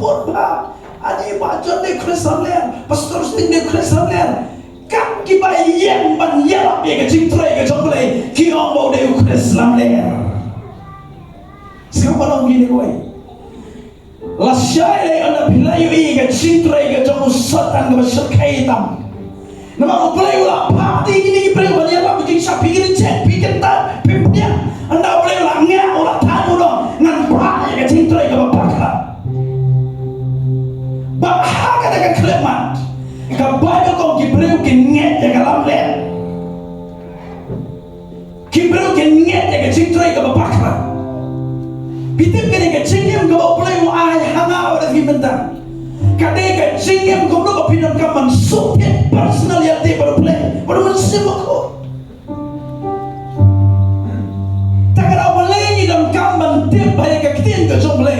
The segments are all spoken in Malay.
pun ba ani ba jon de Kristen len pastor sting de Kristen len kan ki ba yen ban ialap ye ke jing tre ke jong le ki ong bo de Kristen len sekarang orang gini koi la syai anda bilayu i ke jing tre ke jong satan ke sekai tam nama boleh ulah parti gini boleh boleh apa bikin sapi gini cek bikin tak pimpian anda boleh ulah ngak ulah tahu dong ngan parti ke jing tre ke bapak bahagia dengan kelemat kebanyakan kau kibreu kenyet ya kalam len kibreu kenyet ya kecing tray ke bapakra bitip kene kecing yang kau boleh ai hanga ada di Bynta kade kecing yang kau boleh pindah ke mansupnya personality baru boleh baru mensibuk kau tak ada boleh ni dalam kamban tiap hari kektin ke jomble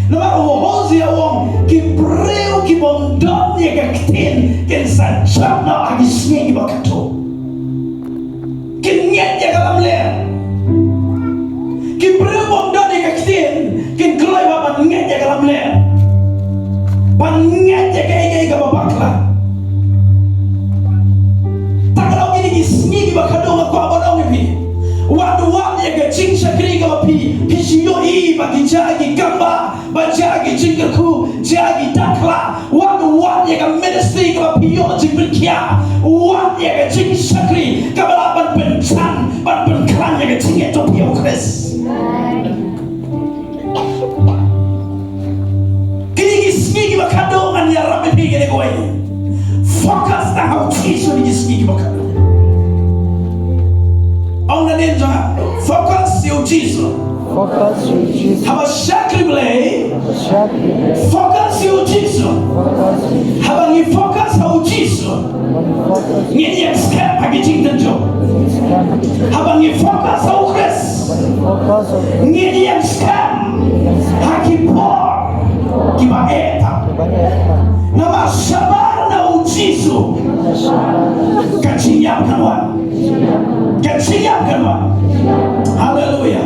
nama hozi awang kibreu kibondon ya kektin ken sajak na agisnya ibakato kenyet ya kalam ler kibreu bondon ya kektin ken kelai bapan nyet ya kalam ler pan nyet ya kaya ke babakla tak ada gini gisnya ibakato ngakwa bodong ipi wadu-wadu ya kecing syakri ke bapi pisiyo i bagi jagi gamba bajagi jingkerku jagi dakla wadu-wadu ya ke ministry ke bapi yo jing berkia wadu ya kecing syakri ke balapan pencan ban penkeran ya kecing ya topi ya ukres kini gisni ki bakadongan ya rapi gini kowe fokus na hau tisu ni gisni ki bakadongan on the name jangan fokus you Jesus Focus you Jesus. haba syakri belai fokus you Jesus haba ni fokus hau Jesus ni yang skep bagi jing tenjo haba ni fokus hau Chris ni yang skep haki por kiba eta nama sabar na u Jesus kaciyap kanwan kaciyap kanwan haleluya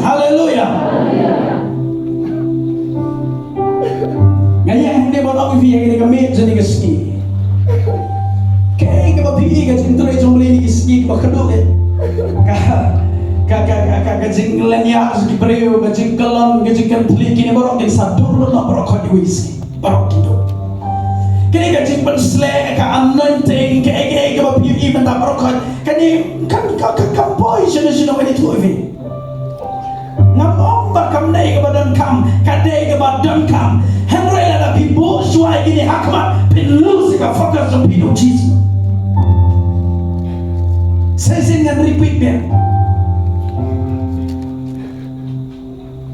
haleluya ngaya hindi mo na uvi yang kami jadi keski kaya ka mapigi ka jintro itong lini keski ka kadok ka jinglan ya ka breu ka jingkalon ka jingkan pliki ni borok din sadur na borok di whisky borok gitu kini ka jing pensle ka anointing ka mapigi man ta borok kani kan boy sino ini tu ini ngam bakam dai ke badan kam kadai ke badan kam henry ada pibo suai gini hakmat pilu sika fokus on pido Jesus saya dengan repeat dia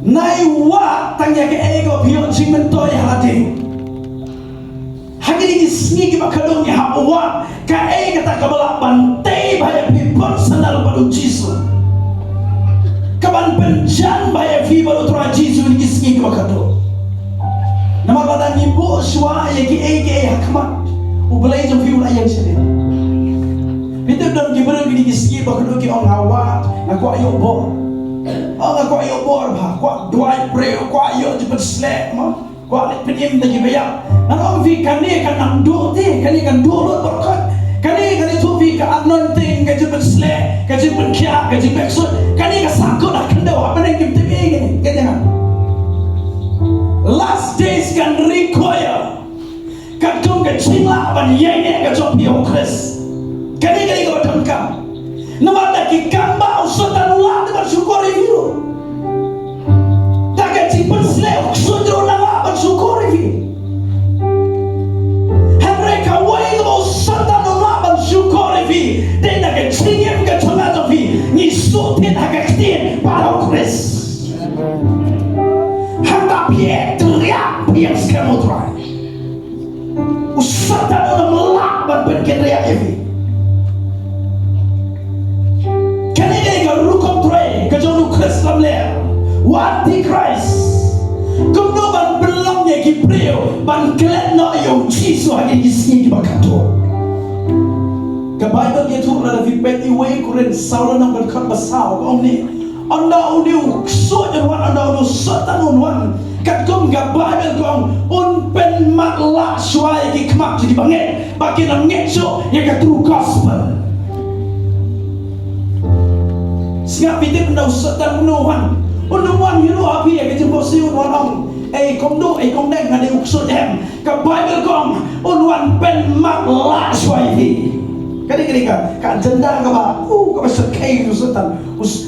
nai wa tanya ke ego pion cimento ya hati hagini isni ki bakadong ya hawa ka ego ta kabala bantai bahaya pipon sandal padu Jesus kaban penjan bahaya fi baru tura Jesus ni isni ki bakadong nama badan ibu suwa ya ki ego hakmat ubelai jom fi ulayang sini Bynta dan gibran gini isni bakadong ki ong hawa ngaku ayo bor ngaku ayo bor bah kwa duai preo kwa ayo jepet slek mah kwa lit penim tagi bayar nanong vi kani kan nang do te kani kan do lot berkat kani tu vi ka anointing ka jepet slek ka jepet kia ka jepet sud kani ka sakut nak kendawa mana kim te gini kan last days can require kadung ka cingla ban yene ka jopi okres kani ka batam kam namada ki kamba usutan ulang dengan syukur itu tak cipen selek sudro nang syukur itu mereka wai mau usutan ulang syukur itu dan nak cingem ke tengah tapi ni sutin agak kecil para Chris hendak piek teriak piek sekamu terai usutan ulang berpikir teriak itu kejono Kristus ler wati Christ kumno ban belongnya Gibril ban kletno yo Jesus hagi isni bakato ka Bible ke tu la fi pet iwe kuren saulo nang berkat basau ko omni anda udiu so wan anda udiu satan wan kat kum ga Bible kong un pen mat la swai ki kmak jadi banget bagi nam ngetso ya ka true gospel singap pitip ndau setan nuhan unuan hiru api ya ke jempo siun wanong kong do kong deng ngade uksud em ka Bible kong unuan pen mat la swai hi kali ka jenda ka ba ka ba sekai tu setan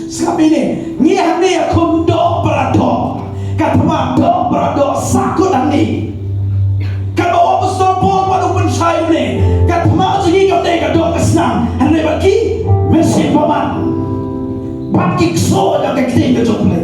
singap ini ngiam ni ya kum do berado ka thama do berado sakut ani ka bawa apostol Paul pada pun sai ni ka thama segi ka dei ka do ka senang hande bagi mesin paman bagi so da ka kting ka jople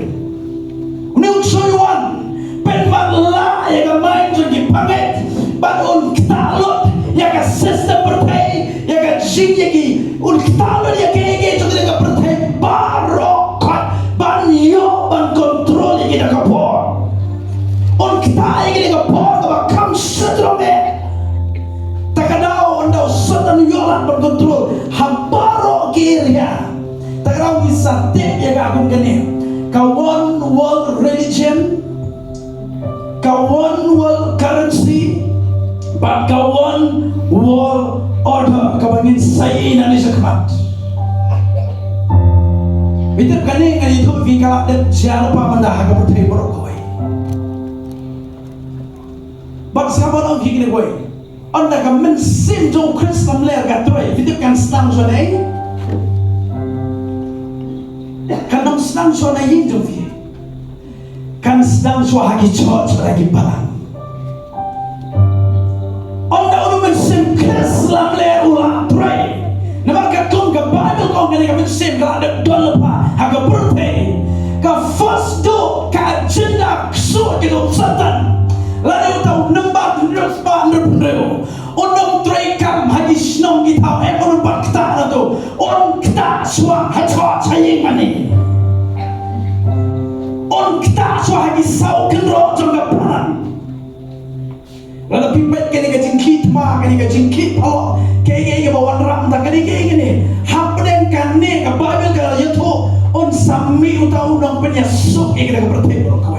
ni uksoyuan pen matla ya ka main so di pamet bat un ktalot ya ka system berpay ya ka jing ya ki un ktalot ya ke so ka berpay barokot ban yo ban kontrol ya kita ka por on kita ya kita ka por ka kam setrome takadao ondau setan yolan ban kontrol habaro kiria takadao bisa tip ya ka agung kene ka one world religion ka one world currency but ka one world order ka bangin sai na ni sakmat bitir kane ngani tu vi kala de siapa manda ha ka putai borok koi bak sama orang kini koi anda ka men sim jong kristam le ka troi bitir kan stang so nei kan dong stang so nei yin jong vi kan stang so ha ki church lagi balang anda unu men sim kristam le ulang troi nama ka kong ka Bible kong kani ka mensim ka ada dua lepa haka berpay ka first do ka agenda ksua kita satan lalu tahu nembat respa nerpendeo unong tray kam haji snong kita unong bakta na to unong kita suang hacha chaying mani unong kita suang haji sau kenro jong ka paran lalu pipet kani ka jingkit ma kani ka jingkit palo kaya bawan ram tak kani ni hapden kan ni ka Bible ka yato on sami utau nong penyasuk yang kita bertemu kau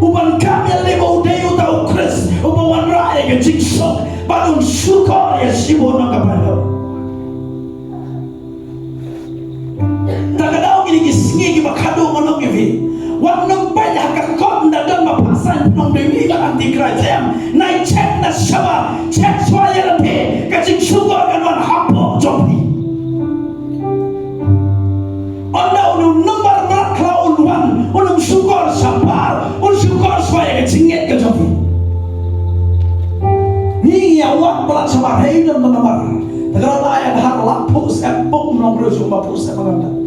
uban kami lebo udai utau Chris uban raya ka jingsok badun syukur ya sibo nong ka Bible tak ada gini kisingi ki bakado nong ki wang nong banyak ka kon da dan mapasan nong dewi ka anti Christ nai check na shaba check swaya lepe ka jing syukur kan wan hapo jopi anda unung nomor mradkhlaw unwan unung syukur sabar syukur swaya ka jinget ka jopi ni ya wak pelak sabar hei dan nomor tegara ayat har lapus epok nong resu mapus emanganda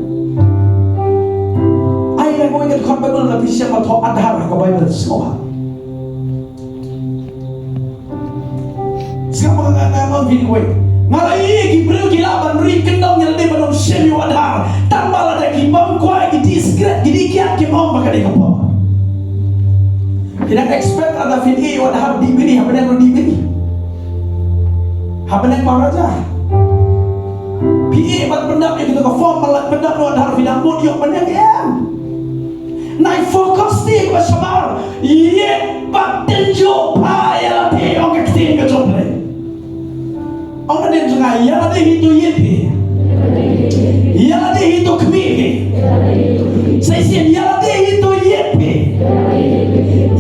ai ko ingat kon Bible na bisya ma tho adhar ka Bible semua siapa ngomong gini kowe ngalai ki bro ki laban ri kendong yang de banom selu adhar tambal ada ki mom ko ki discret ki dikiat ki mom baka de kapo tidak expect ada fini adhar di bini habane di bini habane maraja PA bat pendap yang kita ke form malat pendap no adhar fidang mod yok pendap em nai fokus ni ko sabar ye bat tenjo pa ya pe ong ka tin ka jople ong na den junga ya de hitu ye pe ya de hitu kmi pe sai sien ya de hitu ye pe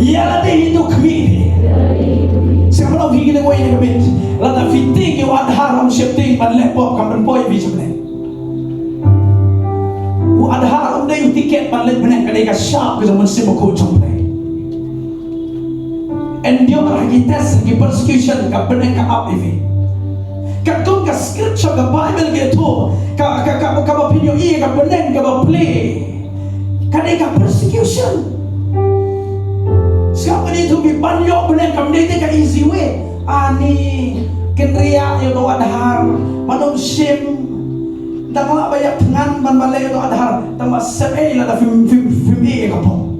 ya de hitu kmi pe siapa lo gini ko ini kebit lada fiti ki wa adhar om shifting pan lepo kam poi bi jople adhar um dai tiket palet benek kadai ka sharp ke zaman simo ko chompe and dia lagi test lagi persecution ka benek ka up ivi ka kum ka scripture ka Bible ke tu ka opinion i ka benek ka play kadai ka persecution siapa ni tu bi banyo benek ka mdete ka easy way ani kenria yo do adhar manom shim Tama banyak dengan ban balai itu adhar tama sebe la da film e kapo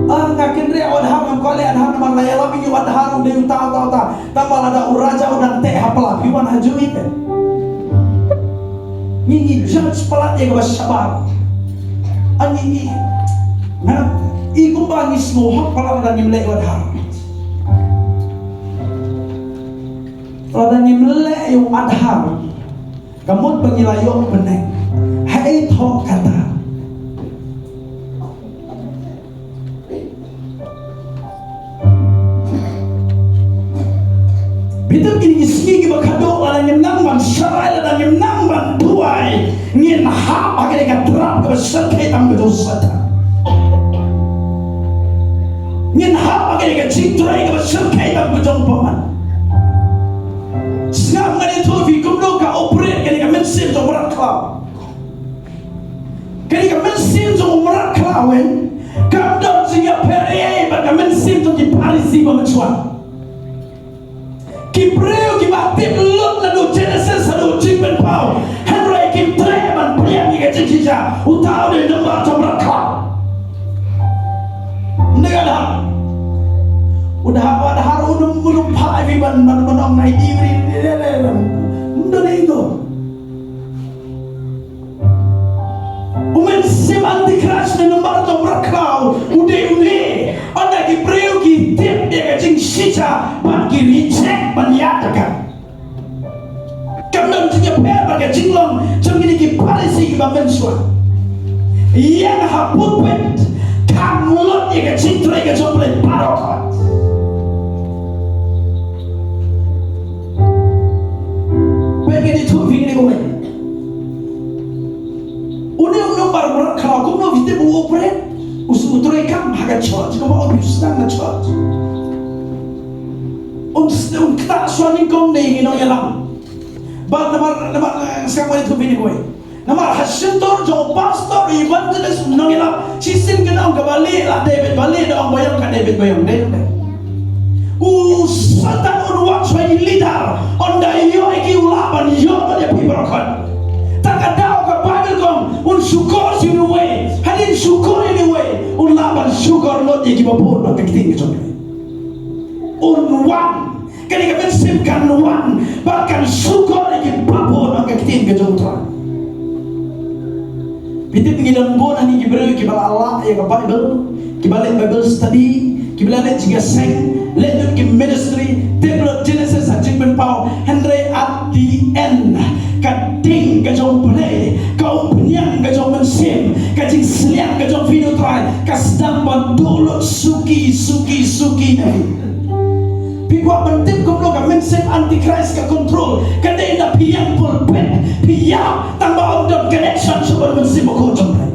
anga kendre adhar ngam kole adhar man la yala bi adhar de ta tama la da uraja udan te hapala piwan haju ite ni judge palat ye ka sabar ani ni mana Iku bangis mo hak pala dan imlek wadhar. Ladan imlek yung adhar. Kamot pangilayong peneng. Hai thok kata. Bitum kini ismi ki bakado ladan im nangman syarai ladan im nangman tuai ngin hap agak dekat terap ke berserkai tam kedosata. Ngin hap agak dekat cintrai ke berserkai tam kedongpaman. Sekarang kan itu fikum lo ka operate kan ka mensim to mradkhlaw. Kan ka mensim to mradkhlaw en kam dot singa pariong ba ka mensim to di parisi ba mencuan. Kibreu ki batip lot na do Genesis do jing pau. Henry kim treban priam ni ka jikija utau de nomor to mradkhlaw. Negala udah ada harun muluk pai ban menong nai diri ndone itu umen sim antikras ne nomor to mradkhlaw ude anda ki breu ki tip dia jing sita ban ki reject ban yatakan kamdon tiga per ban jing long jong ni ki parisi ki ban mensua yang haput pet kamlot dia jing trai ka jong le parokot. Begini tu begini kau ni. Uni nomor mradkhlaw kau no vite bu operate. Usu utrai kam haga church kau mau abuse na church. Kita suami kau ni no yalam. Bag nama sekarang itu begini kau. Nama hasentor jo pastor evangelist no yalam. Cisin kena orang balik lah David balik dah orang bayang kan David bayang David. Satan on watch when leader on the yo iki ulapan yo pada pibrokan tak ada ke Bible kom un syukur sini way hadin syukur ini way ulapan syukur not iki bapur nak kiting ke jombe un wan kani ka mensimkan wan bahkan syukur iki bapur nak kiting ke jombe bitit ngilang bona ni Ibrahim kibal Allah ya ke Bible kibalik Bible study kibalik juga seng let them give ministry table Genesis at jing pau Henry at the end kading ka jong play kau penyang ka jong mensim ka jing seliak ka jong video try ka sedang bandolot suki pigwa penting kau ka mensim antichrist ka control kadai na piyang pulpit piyang tambah on connection sebab mensim ko jong play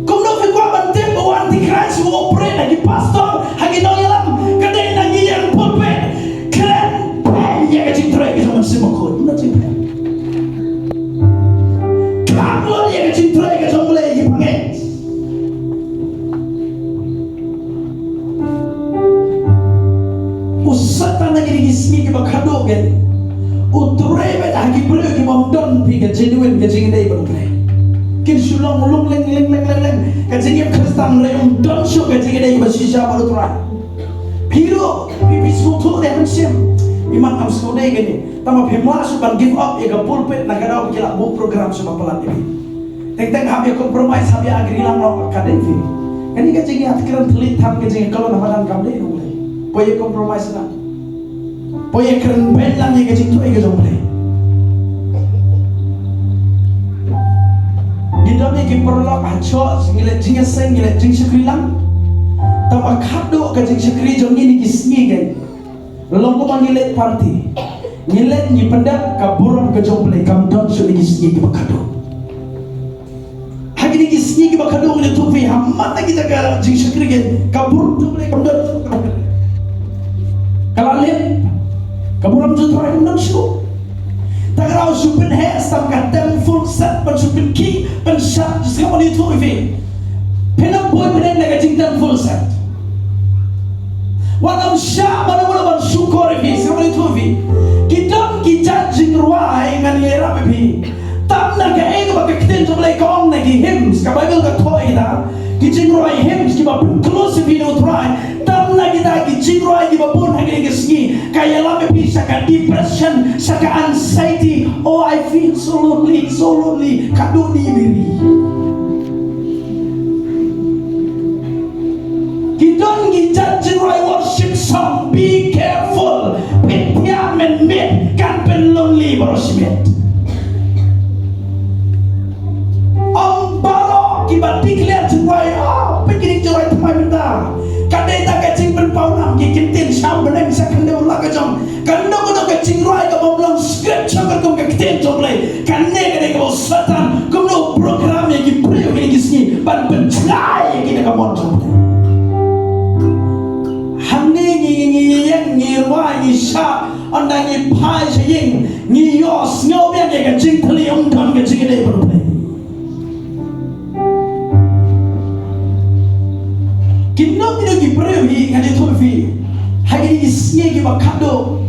kau no pigwa penting bahwa antichrist will operate lagi pastor hagi no yalam kadai na yang pulpit keren ya ka jing try ka jong mensim ko na jing kalau ya ka jing try ka jong play gi panget usatan lagi digismi ke bakado gen utrebe hagi bro ki momdon pi ka genuine ka jing dai bang play kin sulong lung leng ka jing kristan le don shu ka jing dai ba shisha baru tra piro pi sutu de mensim iman am skode gini tama phemla su ban give up ya ka pulpit na kada kila bu program su bapalan ini teng hab ya compromise hab ya agri lang no kadevi kani ka jing at kran telit tham ka jing kalau namadan kam dei no poye compromise na poye keren belang ye kecing tu ege jomble gidone ki perlok acho ngile jinga seng ngile jing sekri lang tama khado ka jing sekri jongi ni kismi gen lolong ko ngile party ngile ni pendak ka buron ka jomble kam don su ni kismi ki bakado hagi ni kismi ki bakado ngile tu fi hamata kita ka jing sekri gen ka buron jomble kam don kalau lihat kaburam jutrai undang show tak rau supin hair stam katem full set pan supin ki pan shot just come on itu ifi penam boy penen naga jingtan full set wanam sha mana syukur ifi sama itu ifi kita judging ruai ngan era ifi tam naga ego baka kiten jomlai kong nagi hymns ka Bible ka toy da kijing ruai hymns ki ba close video try tam na kita kijing ruai ki ba pun hagi ngi kaya lame bisa ka depression saka anxiety oh I feel so lonely kado ni diri be careful. Pitian men met kan pen lonely borosmet. Baro kibat declare cuai beginning cuai temai benda kadai tak kacing berpaunam kikintin syam benang sakandau laga jom kandau kandau kacing ruai ke bawang scripture kerkum kikintin jom lay kane kadai ke satan kumno program yang kipriu kini kisni ban bencai kini kamon jom lay hani ngi ruai ngi sya andang ngi pai saying ngi yos ngobian ke kacing teli ongkam kacing kadai berplay. Kinok itu kipreu hi ngadi tufi hagi isnya ki bakado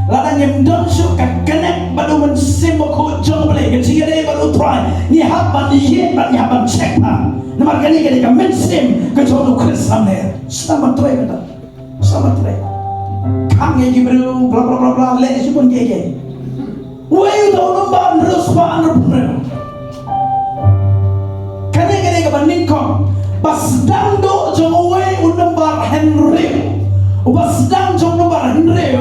ladang yang donsuk ka connect badu men sembo ko jong bale ke sigare badu try ni haban ni ye ban ni haban check na namar kani kani ka men sem ke jono krisamne sama try beta sama try kang ye kipreu bla bla bla bla le sipun ke we do nomba terus pa entrepreneur kani kani ka ban ninkom Basdang do jongwe unambar Henry, basdang jong nambar Henry,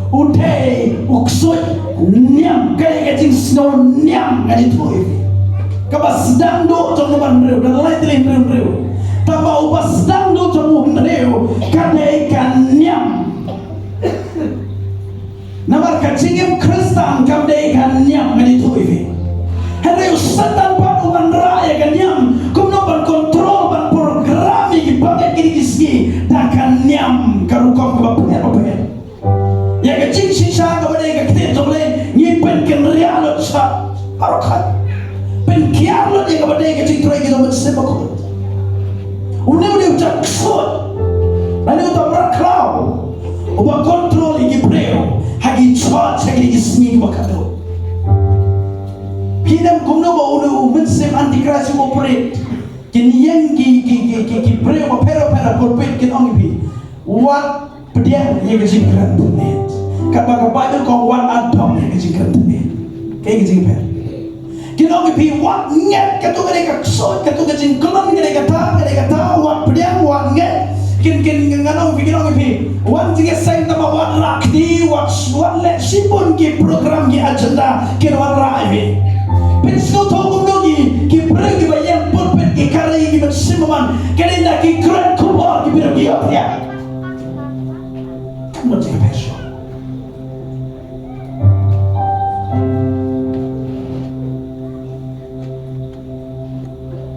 ude uksut niam kaya kacing snow niam ngadi tuh. Kabasdang do jong nambar Henry, dan lain lain Henry. Tambah basdang do jong Henry, kaya ikan niam. Nambar kacing yang Kristen kaya ikan niam ngadi tuh. Henry setan padu raya kan niam, kumno ban kontrol ban program yang dipakai kini kisni, takkan niam karukom kebapak. Ya kecing sisa kepada yang kita jomle, nyipen kenrialot sa parokat, penkiarlot yang kepada yang kecing tuai kita bersebut. Udah ucap ksut, lalu udah mradkhlaw, ubah kontrol yang kipreu, hagi cuat hagi kisni kebakado. Hidam kumno ba ulu mensem antikrasi operate kin yang ki preo ba pero pulpit kin ongi wat pedian yang jingkran tunet kaba Bible ko wan adom yang jingkran tunet kay jingper kin ongi wat nget katu ka ksot katu ka jingklan kata wat pedian wat nget kin nganong kin ongi wan tiga sai tama wat rakni wat le sipun ki program ki agenda kin wat rai Pensko togum dogi ki pergi bayang pulpit ki karai ki bersimaman kena ki keren kubar ki pergi apa ya? Kamu jangan pesok.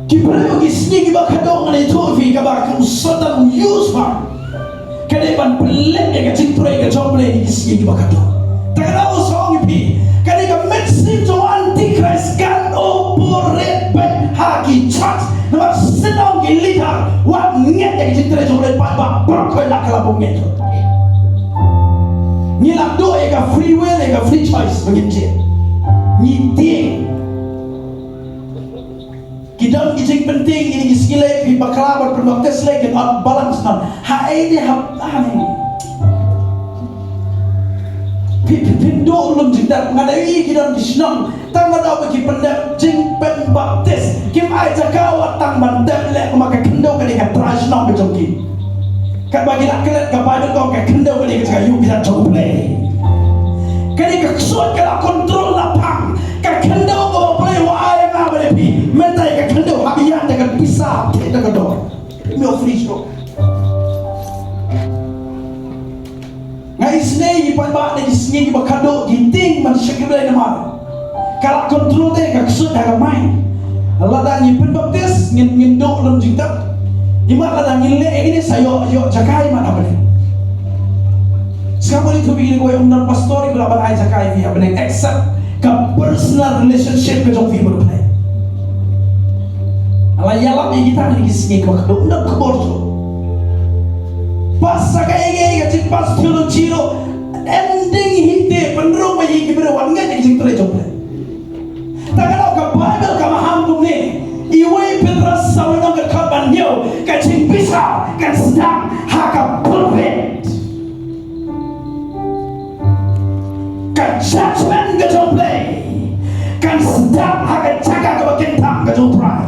Ki pergi sini ki bakadong ni tufi ki bakam sotan yusma kena ban pelik ki cinturai ki jomble ki sini ki bakadong. Takkan aku seorang pi kena ki mesin jo antikris kan operate back hagi chat nama senang ki lihat wat nget ki cinturai jomble pak berkoi nak kelabung nget ngilap do eka free will eka free choice begitu nyiting kita kijing penting ini skillnya di bakal berpendokter lagi kan balance kan hai ini hani pindo ulum jindak ngadai kita disnong tang ada bagi pendek jing pen baptis kim ai jakawa tang bandem lek maka kendo kali ka trasnong bejongki kan bagi nak kelet ka Bible kau ka kendo kali ka yu bisa jomble kali ka ksut kala kontrol lapang ka kendo ko play wa ai na bale pi mentai ka kendo habian dengan pisah kita kedor mi free show ngai snei ipan ba ni snei ba kado ginting man shakibla nama kala kontrol de ka ksut daga main Allah dah nyimpen baptis ngin do lum jingtak imat ada ngile ini sayo yo jakai mana bale sekarang itu begini gue yang dan pastor itu laban ai jakai via beneng accept ke personal relationship ke jong fiber play ala ialap yang kita ni sini ke kado undang ke borso pas sakai ke pas theology lo ending hite penrung mai ki berwan ngai jing tole jong play takkan ke Bible ka maham ni iwe Petrus sawang ke kaban yo ka jing bisa kan sedang haka perfect kan judgment ke jong play kan sedang haka jaga ke bakentang ke jong play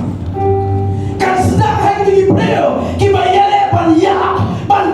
kan sedang haka di preo ki bayale pan ya pan